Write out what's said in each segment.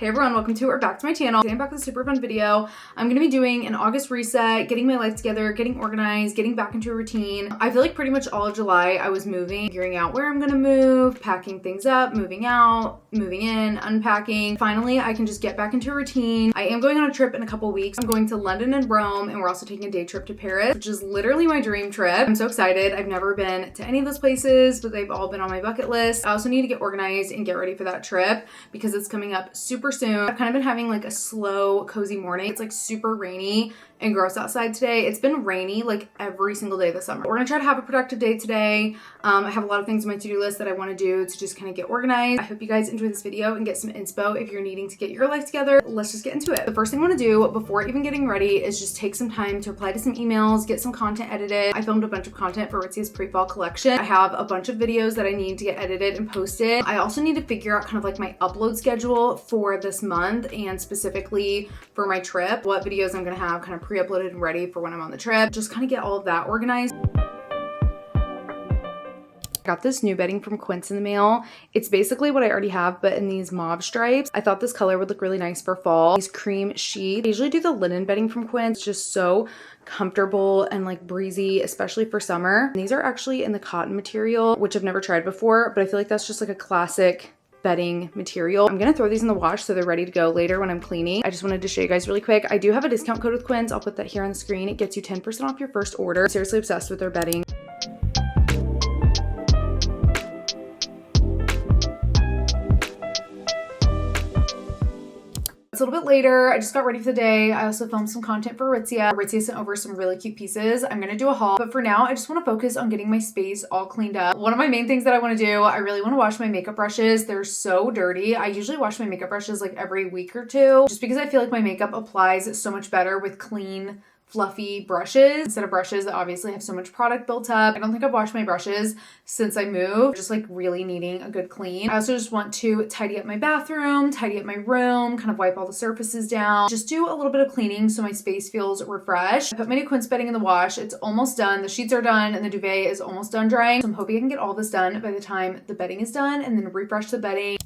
Hey everyone, welcome to or back to my channel. Today I'm back with a super fun video. I'm going to be doing an August reset, getting my life together, getting organized, getting back into a routine. I feel like pretty much all of July I was moving, figuring out where I'm going to move, packing things up, moving out, moving in, unpacking. Finally, I can just get back into a routine. I am going on a trip in a couple weeks. I'm going to London and Rome, and we're also taking a day trip to Paris, which is literally my dream trip. I'm so excited. I've never been to any of those places, but they've all been on my bucket list. I also need to get organized and get ready for that trip because it's coming up super soon. I've kind of been having like a slow, cozy morning. It's like super rainy and gross outside today. It's been rainy like every single day this summer. We're gonna try to have a productive day today. I have a lot of things on my to-do list that I want to do to just kind of get organized. I hope you guys enjoy this video and get some inspo if you're needing to get your life together. Let's just get into it. The first thing I want to do before even getting ready is just take some time to reply to some emails, get some content edited. I filmed a bunch of content for Aritzia's pre-fall collection. I have a bunch of videos that I need to get edited and posted. I also need to figure out kind of like my upload schedule for this month and specifically for my trip, what videos I'm gonna have kind of pre-uploaded and ready for when I'm on the trip. Just kind of get all of that organized. Got this new bedding from Quince in the mail. It's basically what I already have, but in these mauve stripes. I thought this color would look really nice for fall. These cream sheets. I usually do the linen bedding from Quince. It's just so comfortable and like breezy, especially for summer. These are actually in the cotton material, which I've never tried before, but I feel like that's just like a classic bedding material. I'm gonna throw these in the wash so they're ready to go later when I'm cleaning. I just wanted to show you guys really quick. I do have a discount code with Quince. I'll put that here on the screen. It gets you 10% off your first order. I'm seriously obsessed with their bedding. It's a little bit later. I just got ready for the day. I also filmed some content for Aritzia. Aritzia sent over some really cute pieces. I'm gonna do a haul, but for now, I just wanna focus on getting my space all cleaned up. One of my main things that I wanna do, I really wanna wash my makeup brushes. They're so dirty. I usually wash my makeup brushes like every week or two, just because I feel like my makeup applies so much better with clean, fluffy brushes instead of brushes that obviously have so much product built up. I don't think I've washed my brushes since I moved, just like really needing a good clean. I also just want to tidy up my bathroom, tidy up my room, kind of wipe all the surfaces down, just do a little bit of cleaning so my space feels refreshed. I put my new Quince bedding in the wash. It's almost done. The sheets are done and the duvet is almost done drying. So I'm hoping I can get all this done by the time the bedding is done and then refresh the bedding.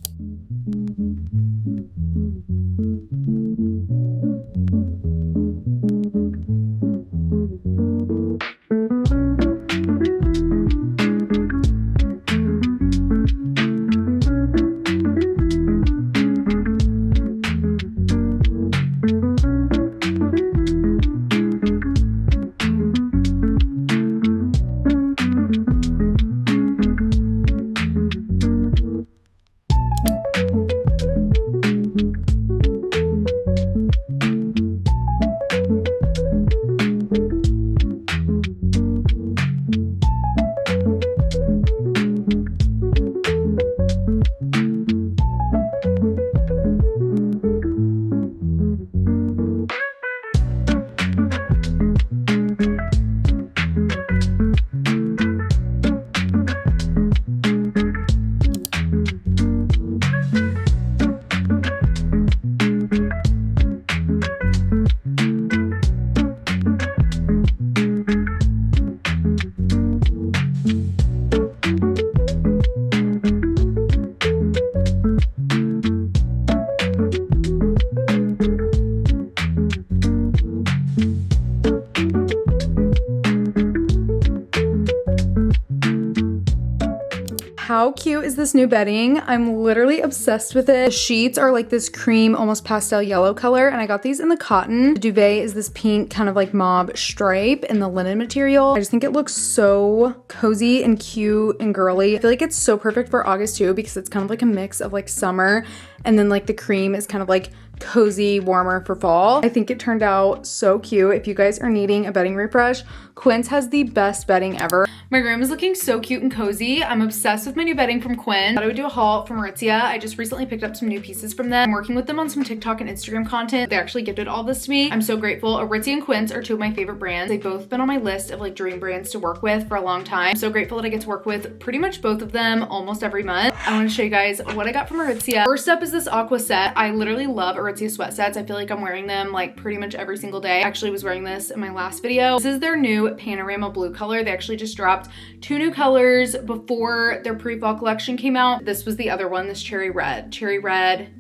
How cute is this new bedding? I'm literally obsessed with it. The sheets are like this cream, almost pastel yellow color, and I got these in the cotton. The duvet is this pink kind of like mauve stripe in the linen material. I just think it looks so cozy and cute and girly. I feel like it's so perfect for August too because it's kind of like a mix of like summer and then like the cream is kind of like cozy, warmer for fall. I think it turned out so cute. If you guys are needing a bedding refresh, Quince has the best bedding ever. My room is looking so cute and cozy. I'm obsessed with my new bedding from Quince. I thought I would do a haul from Aritzia. I just recently picked up some new pieces from them. I'm working with them on some TikTok and Instagram content. They actually gifted all this to me. I'm so grateful. Aritzia and Quince are two of my favorite brands. They've both been on my list of like dream brands to work with for a long time. I'm so grateful that I get to work with pretty much both of them almost every month. I want to show you guys what I got from Aritzia. First up is this aqua set. I literally love Aritzia sweat sets. I feel like I'm wearing them like pretty much every single day. I actually was wearing this in my last video. This is their new new panorama blue color. They actually just dropped 2 new colors before their pre-fall collection came out. This was the other one, this cherry red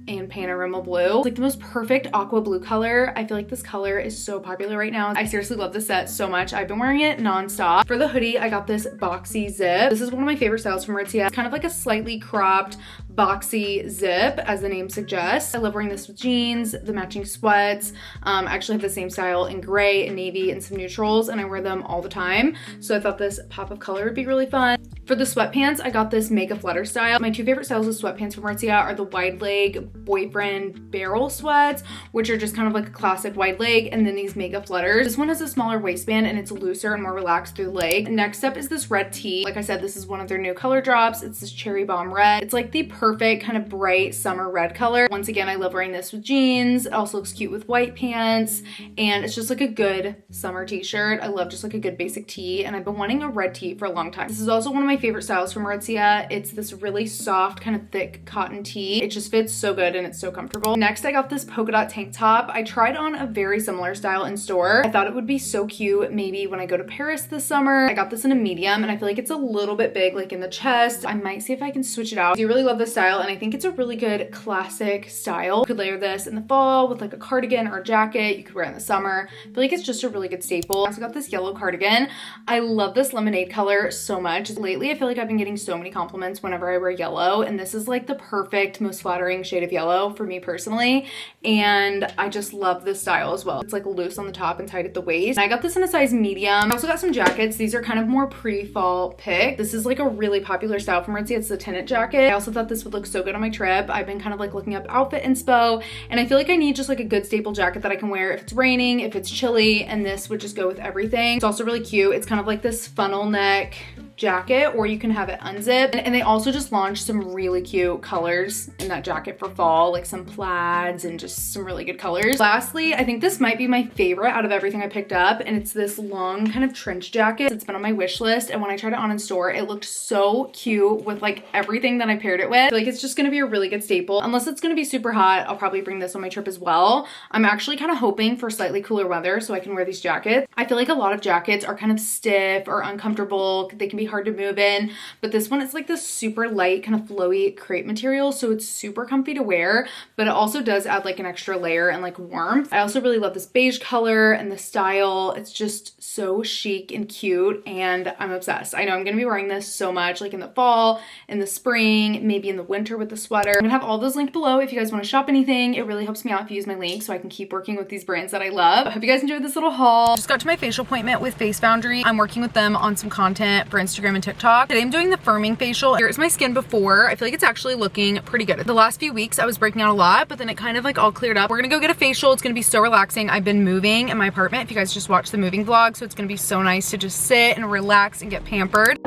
and panorama blue. It's like the most perfect aqua blue color. I feel like this color is so popular right now. I seriously love this set so much. I've been wearing it nonstop. For the hoodie, I got this boxy zip. This is one of my favorite styles from Aritzia. It's kind of like a slightly cropped boxy zip, as the name suggests. I love wearing this with jeans, the matching sweats. I actually have the same style in gray and navy and some neutrals, and I wear them all the time. So I thought this pop of color would be really fun. For the sweatpants, I got this make a flutter style. My 2 favorite styles of sweatpants from Aritzia are the wide leg boyfriend barrel sweats, which are just kind of like a classic wide leg, and then these mega flutters. This one has a smaller waistband and it's looser and more relaxed through the leg. Next up is this red tee. Like I said, this is one of their new color drops. It's this cherry bomb red. It's like the perfect kind of bright summer red color. Once again, I love wearing this with jeans. It also looks cute with white pants, and it's just like a good summer t-shirt. I love just like a good basic tee, and I've been wanting a red tee for a long time. This is also one of my favorite styles from Aritzia. It's this really soft kind of thick cotton tee. It just fits so good and it's so comfortable. Next, I got this polka dot tank top. I tried on a very similar style in store. I thought it would be so cute maybe when I go to Paris this summer. I got this in a medium, and I feel like it's a little bit big like in the chest. I might see if I can switch it out. I do really love this style, and I think it's a really good classic style. You could layer this in the fall with like a cardigan or a jacket. You could wear it in the summer. I feel like it's just a really good staple. I also got this yellow cardigan. I love this lemonade color so much. Lately, I feel like I've been getting so many compliments whenever I wear yellow, and this is like the perfect, most flattering shade of yellow for me personally, and I just love this style as well. It's like loose on the top and tight at the waist. I got this in a size medium. I also got some jackets. These are kind of more pre-fall pick. This is like a really popular style from Aritzia. It's the tenant jacket. I also thought this would look so good on my trip. I've been kind of like looking up outfit inspo, and I feel like I need just like a good staple jacket that I can wear if it's raining, if it's chilly, and this would just go with everything. It's also really cute. It's kind of like this funnel neck jacket, or you can have it unzipped. And they also just launched some really cute colors in that jacket for fall, like some plaids and just some really good colors. Lastly, I think this might be my favorite out of everything I picked up, and it's this long kind of trench jacket. It's been on my wish list, and when I tried it on in store, it looked so cute with like everything that I paired it with. I feel like it's just gonna be a really good staple. Unless it's gonna be super hot, I'll probably bring this on my trip as well. I'm actually kind of hoping for slightly cooler weather so I can wear these jackets. I feel like a lot of jackets are kind of stiff or uncomfortable. They can be hard to move in, but this one is like this super light kind of flowy crepe material, so it's super comfy to wear, but it also does add like an extra layer and like warmth. I also really love this beige color and the style. It's just so chic and cute, and I'm obsessed. I know I'm gonna be wearing this so much, like in the fall, in the spring, maybe in the winter with the sweater. I'm gonna have all those linked below if you guys want to shop anything. It really helps me out if you use my link so I can keep working with these brands that I love. I hope you guys enjoyed this little haul. Just got to my facial appointment with Face Foundry. I'm working with them on some content for Instagram and TikTok. Today I'm doing the firming facial. Here's my skin before. I feel like it's actually looking pretty good. The last few weeks I was breaking out a lot, but then it kind of like all cleared up. We're gonna go get a facial. It's gonna be so relaxing. I've been moving in my apartment, if you guys just watched the moving vlog, so it's gonna be so nice to just sit and relax and get pampered.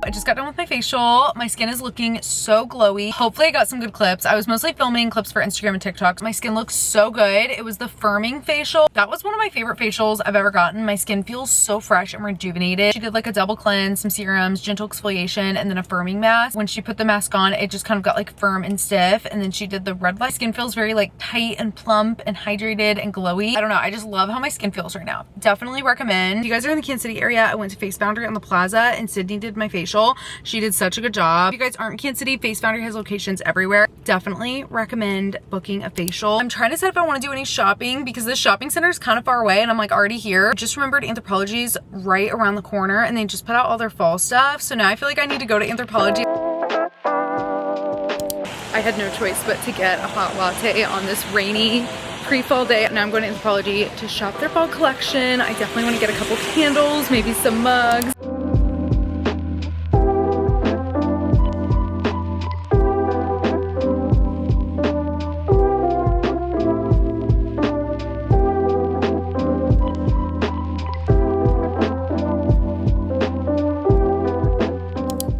I just got done with my facial. My skin is looking so glowy. Hopefully I got some good clips. I was mostly filming clips for Instagram and TikTok. My skin looks so good. It was the firming facial. That was one of my favorite facials I've ever gotten. My skin feels so fresh and rejuvenated. She did like a double cleanse, some serums, gentle exfoliation, and then a firming mask. When she put the mask on, it just kind of got like firm and stiff. And then she did the red light. Skin feels very like tight and plump and hydrated and glowy. I don't know. I just love how my skin feels right now. Definitely recommend. If you guys are in the Kansas City area, I went to Face Foundry on the plaza and Sydney did my facial. She did such a good job. If you guys aren't in Kansas City, Face Foundry has locations everywhere. Definitely recommend booking a facial. I'm trying to decide if I want to do any shopping because this shopping center is kind of far away and I'm like already here. I just remembered Anthropologie's right around the corner and they just put out all their fall stuff. So now I feel like I need to go to Anthropologie. I had no choice but to get a hot latte on this rainy pre-fall day. Now I'm going to Anthropologie to shop their fall collection. I definitely want to get a couple candles, maybe some mugs.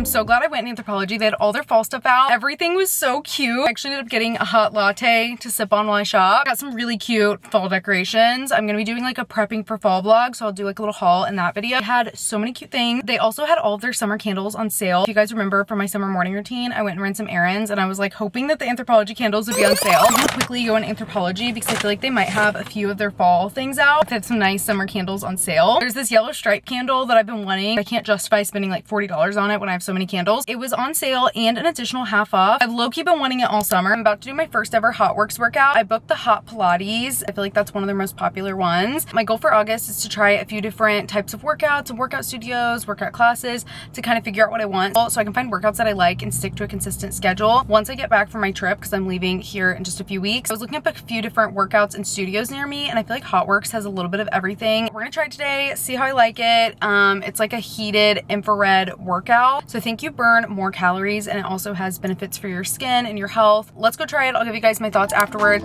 So glad I went in Anthropologie. They had all their fall stuff out. Everything was so cute. I actually ended up getting a hot latte to sip on while I shop. Got some really cute fall decorations. I'm gonna be doing like a prepping for fall vlog, so I'll do like a little haul in that video. They had so many cute things. They also had all of their summer candles on sale. If you guys remember from my summer morning routine, I went and ran some errands and I was like hoping that the Anthropologie candles would be on sale. I'm gonna quickly go on Anthropologie because I feel like they might have a few of their fall things out. They had some nice summer candles on sale. There's this yellow stripe candle that I've been wanting. I can't justify spending like $40 on it when I have so many candles. It was on sale and an additional half off. I've low-key been wanting it all summer. I'm about to do my first ever hotworx workout. I booked the hot Pilates. I feel like that's one of their most popular ones. My goal for August is to try a few different types of workouts and workout studios, workout classes to kind of figure out what I want so I can find workouts that I like and stick to a consistent schedule. Once I get back from my trip, because I'm leaving here in just a few weeks, I was looking up a few different workouts and studios near me and I feel like hotworx has a little bit of everything. We're gonna try it today, see how I like it. It's like a heated infrared workout. So I think you burn more calories and it also has benefits for your skin and your health. Let's go try it. I'll give you guys my thoughts afterward.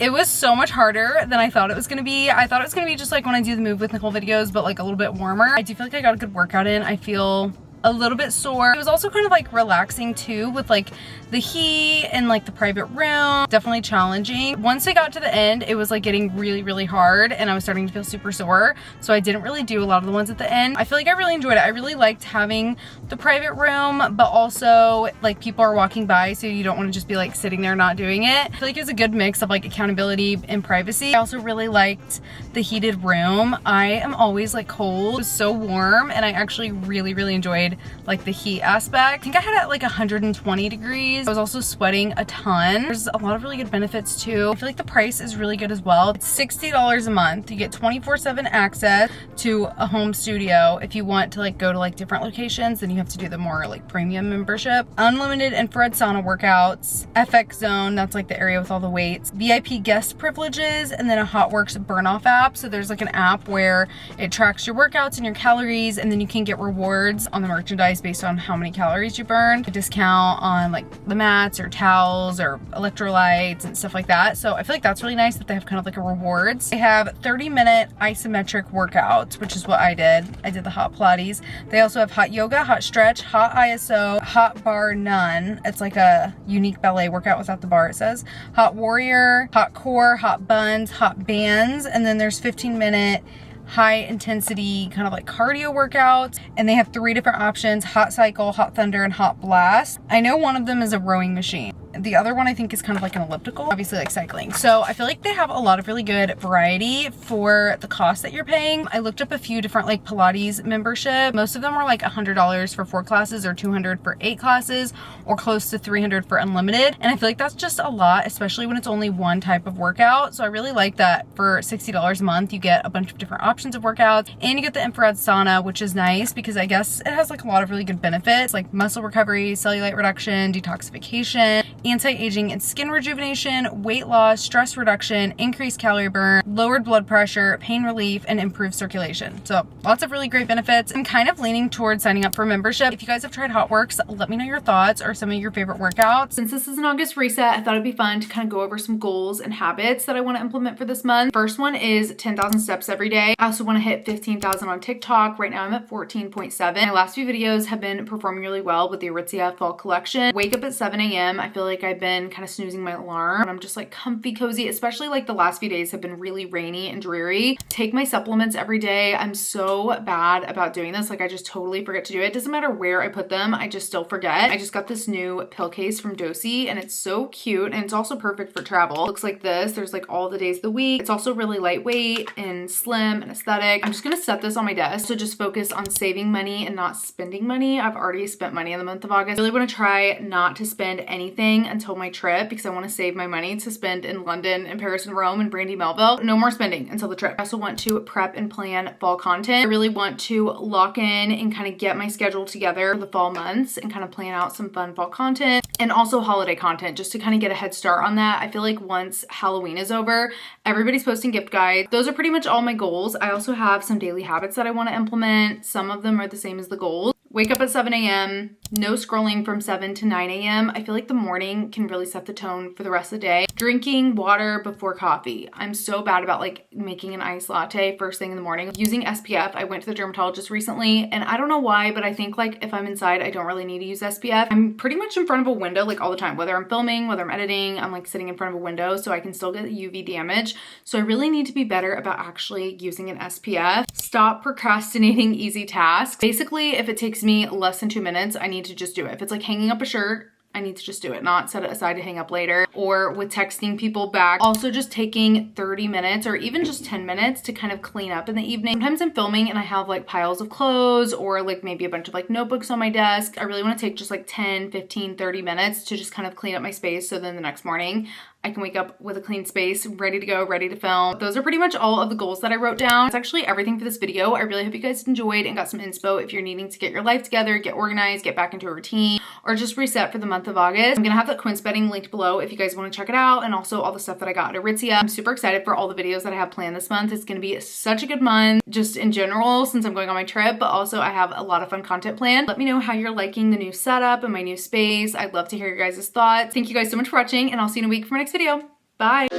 It was so much harder than I thought it was gonna be. I thought it was gonna be just like when I do the Move with Nicole videos, but like a little bit warmer. I do feel like I got a good workout in. I feel a little bit sore. It was also kind of like relaxing too with like the heat and like the private room. Definitely challenging. Once I got to the end, it was like getting really hard and I was starting to feel super sore. So I didn't really do a lot of the ones at the end. I feel like I really enjoyed it. I really liked having the private room, but also like people are walking by, so you don't want to just be like sitting there not doing it. I feel like it was a good mix of like accountability and privacy. I also really liked the heated room. I am always like cold. It was so warm and I actually really enjoyed like the heat aspect. I think I had it at like 120 degrees. I was also sweating a ton. There's a lot of really good benefits too. I feel like the price is really good as well. It's $60 a month. You get 24/7 access to a home studio. If you want to like go to like different locations, then you have to do the more like premium membership. Unlimited infrared sauna workouts, FX zone, that's like the area with all the weights, VIP guest privileges, and then a hotworx burn off app. So there's like an app where it tracks your workouts and your calories, and then you can get rewards on the merchandise based on how many calories you burn. A discount on like the mats or towels or electrolytes and stuff like that. So I feel like that's really nice that they have kind of like a rewards. They have 30-minute isometric workouts, which is what I did. I did the hot Pilates. They also have hot yoga, hot stretch, hot ISO, hot bar none. It's like a unique ballet workout without the bar, it says. Hot warrior, hot core, hot buns, hot bands, and then there's 15-minute high intensity kind of like cardio workouts, and they have 3 different options: hot cycle, hot thunder, and hot blast. I know one of them is a rowing machine. The other one I think is kind of like an elliptical, obviously like cycling. So I feel like they have a lot of really good variety for the cost that you're paying. I looked up a few different like Pilates membership. Most of them were like $100 for 4 classes or $200 for 8 classes or close to $300 for unlimited. And I feel like that's just a lot, especially when it's only one type of workout. So I really like that for $60 a month, you get a bunch of different options of workouts and you get the infrared sauna, which is nice because I guess it has like a lot of really good benefits like muscle recovery, cellulite reduction, detoxification, anti-aging and skin rejuvenation, weight loss, stress reduction, increased calorie burn, lowered blood pressure, pain relief, and improved circulation. So lots of really great benefits. I'm kind of leaning towards signing up for membership. If you guys have tried hotworx, let me know your thoughts or some of your favorite workouts. Since this is an August reset, I thought it'd be fun to kind of go over some goals and habits that I want to implement for this month. First one is 10,000 steps every day. I also want to hit 15,000 on TikTok. Right now I'm at 14.7. My last few videos have been performing really well with the Aritzia fall collection. Wake up at 7 a.m. I feel like I've been kind of snoozing my alarm. I'm just like comfy cozy, especially like the last few days have been really rainy and dreary. Take my supplements every day. I'm so bad about doing this. Like I just totally forget to do it. Doesn't matter where I put them, I just still forget. I just got this new pill case from Dosi and it's so cute and it's also perfect for travel. It looks like this. There's like all the days of the week. It's also really lightweight and slim and aesthetic. I'm just gonna set this on my desk to just focus on saving money and not spending money. I've already spent money in the month of August. I really want to try not to spend anything until my trip because I want to save my money to spend in London and Paris and Rome and Brandy Melville. No more spending until the trip. I also want to prep and plan fall content. I really want to lock in and kind of get my schedule together for the fall months and kind of plan out some fun fall content and also holiday content just to kind of get a head start on that. I feel like once Halloween is over, everybody's posting gift guides. Those are pretty much all my goals. I also have some daily habits that I want to implement. Some of them are the same as the goals. Wake up at 7 a.m., no scrolling from 7 to 9 a.m. I feel like the morning can really set the tone for the rest of the day. Drinking water before coffee. I'm so bad about like making an iced latte first thing in the morning. Using SPF, I went to the dermatologist recently and I don't know why, but I think like if I'm inside, I don't really need to use SPF. I'm pretty much in front of a window like all the time, whether I'm filming, whether I'm editing, I'm like sitting in front of a window so I can still get UV damage. So I really need to be better about actually using an SPF. Stop procrastinating easy tasks. Basically, if it takes me less than 2 minutes, I need to just do it. If it's like hanging up a shirt, I need to just do it, not set it aside to hang up later. Or with texting people back, also just taking 30 minutes or even just 10 minutes to kind of clean up in the evening. Sometimes I'm filming and I have like piles of clothes or like maybe a bunch of like notebooks on my desk. I really want to take just like 10, 15, 30 minutes to just kind of clean up my space so then the next morning I can wake up with a clean space, ready to go, ready to film. Those are pretty much all of the goals that I wrote down. It's actually everything for this video. I really hope you guys enjoyed and got some inspo if you're needing to get your life together, get organized, get back into a routine, or just reset for the month of August. I'm gonna have that quince bedding linked below if you guys want to check it out, and also all the stuff that I got at Aritzia. I'm super excited for all the videos that I have planned this month. It's gonna be such a good month, just in general, since I'm going on my trip, but also I have a lot of fun content planned. Let me know how you're liking the new setup and my new space. I'd love to hear your guys' thoughts. Thank you guys so much for watching, and I'll see you in a week for my next video. Bye.